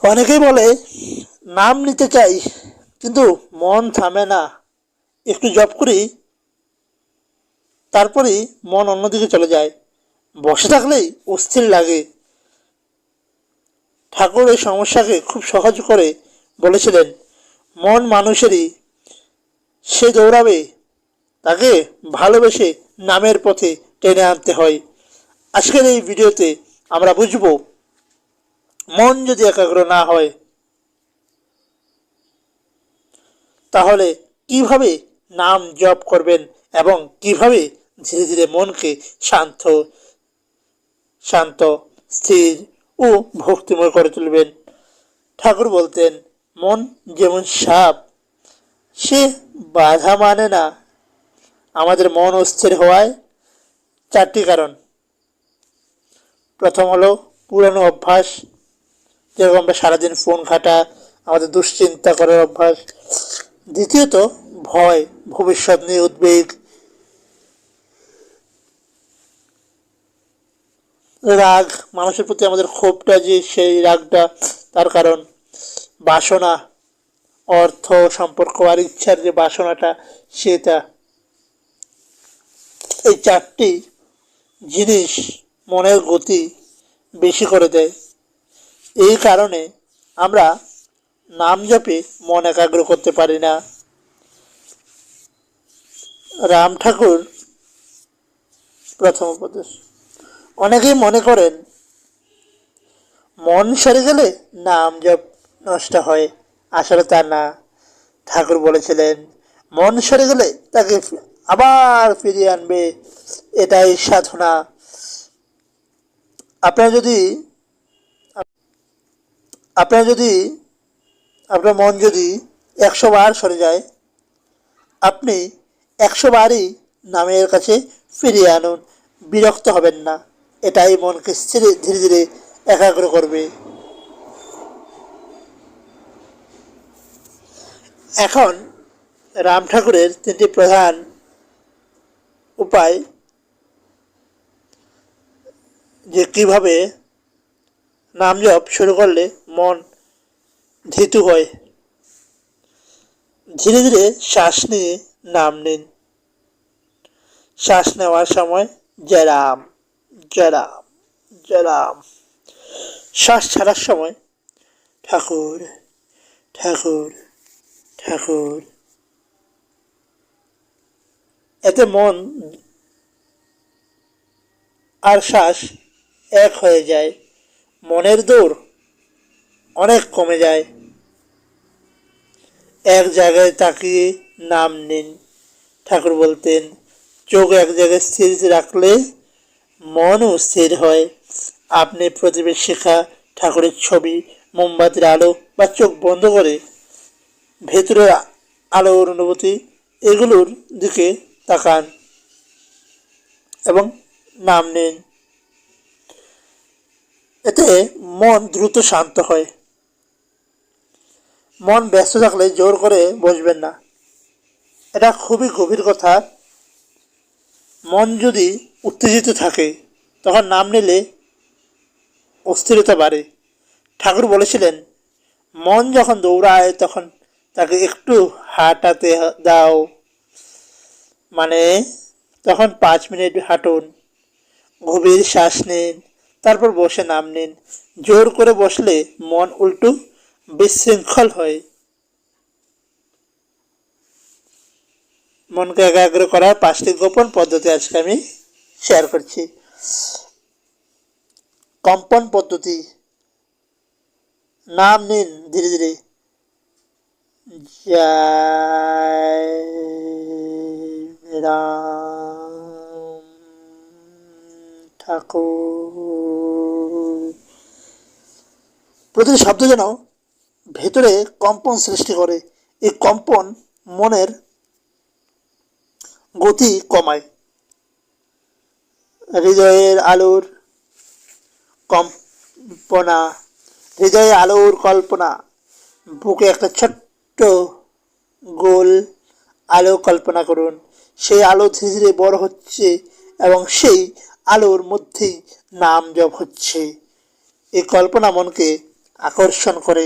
অনেকেই বলে নাম নিতে চাই, কিন্তু মন থামে না। একটু জপ করি, তারপরেই মন অন্যদিকে চলে যায়। বসে থাকলেই অস্থির লাগে। ঠাকুর এই সমস্যাকে খুব সহজ করে বলেছিলেন, মন মানুষেরই, সে দৌড়াবে, তাকে ভালোবেসে নামের পথে টেনে আনতে হয়। আজকের এই ভিডিওতে আমরা বুঝব, মন যদি একাগ্র না হয় তাহলে কিভাবে নাম জপ করবেন এবং কিভাবে ধীরে ধীরে মনকে শান্ত শান্ত স্থির ও ভক্তিময় করে তুলবেন। ঠাকুর বলতেন, মন যেমন সাপ, সে বাধা মানে না। আমাদের মন অস্থির হওয়ায় চারটি কারণ। প্রথম হলো পুরানো অভ্যাস, যেরকম আমরা সারাদিন ফোন ঘাটা, আমাদের দুশ্চিন্তা করার অভ্যাস। দ্বিতীয়ত ভয়, ভবিষ্যৎ নিয়ে উদ্বেগ। রাগ, মানুষের প্রতি আমাদের ক্ষোভটা, যে সেই রাগটা তার কারণ। বাসনা, অর্থ সম্পর্ক আর ইচ্ছার যে বাসনাটা, সেটা। এই চারটি জিনিস মনের গতি বেশি করে দেয়। এই কারণে আমরা নাম জপে মন একাগ্র করতে পারি না। রাম ঠাকুর প্রথম উপদেশ। অনেকেই মনে করেন মন সরে গেলে নাম জপ নষ্ট হয়। আসলে তা না। ঠাকুর বলেছিলেন, মন সরে গেলে তাকে আবার ফিরিয়ে আনবে, এটাই সাধনা। আপনার যদি আপনার যদি আপনার মন যদি 100 বার সরে যায়, আপনি 100 বারই নামের কাছে ফিরিয়ে আনুন, বিরক্ত হবেন না। এটাই মনকে ধীরে ধীরে একাগ্র করবে। এখন রাম ঠাকুরের 3টি প্রধান উপায়, যে কিভাবে নাম জপ শুরু করলে মন ধীতু হয়। ধীরে ধীরে শ্বাস নিয়ে নাম নিন। শ্বাস নেওয়ার সময় জয় রাম, জয় রাম, জয় রাম। শ্বাস ছাড়ার সময় ঠাকুর, ঠাকুর, ঠাকুর। এতে মন আর শ্বাস এক হয়ে যায়। মনের দৌড় অনেক কমে যায়। এক জায়গায় তাকিয়ে নাম নিন। ঠাকুর বলতেন, চোখ এক জায়গায় স্থির রাখলে মনও স্থির হয়। আপনি প্রদীপের শিখা, ঠাকুরের ছবি, মোমবাতির আলো বা চোখ বন্ধ করে ভেতরের আলোর অনুভূতি, এগুলোর দিকে তাকান এবং নাম নিন। এতে মন দ্রুত শান্ত হয়। মন ব্যস্ত থাকলে জোর করে বসবেন না, এটা খুবই গভীর কথা। মন যদি উত্তেজিত থাকে, তখন নাম নিলে অস্থিরতা বাড়ে। ঠাকুর বলেছিলেন, মন যখন দৌড়ায় তখন তাকে একটু হাঁটাতে দাও, মানে তখন 5 মিনিট হাঁটুন, গভীর শ্বাস নিন, তারপর বসে নাম নিন। জোর করে বসলে মন উল্টো বিশৃঙ্খল হয়। মনকে একাগ্র করার 5টি গোপন পদ্ধতি আজকে আমি শেয়ার করছি। কম্পন পদ্ধতি। নাম নিন ধীরে ধীরে, জয় রাম ঠাকুর। প্রতিটি শব্দ যেন ভেতরে কম্পন সৃষ্টি করে। এই কম্পন মনের গতি কমায়। হৃদয়ের আলোর কল্পনা, হৃদয়ে আলোর কল্পনা। বুকে একটা ছোট্ট গোল আলো কল্পনা করুন। সেই আলো ধীরে ধীরে বড় হচ্ছে এবং সেই আলোর মধ্যেই নাম জপ হচ্ছে। এই কল্পনা মনকে আকর্ষণ করে।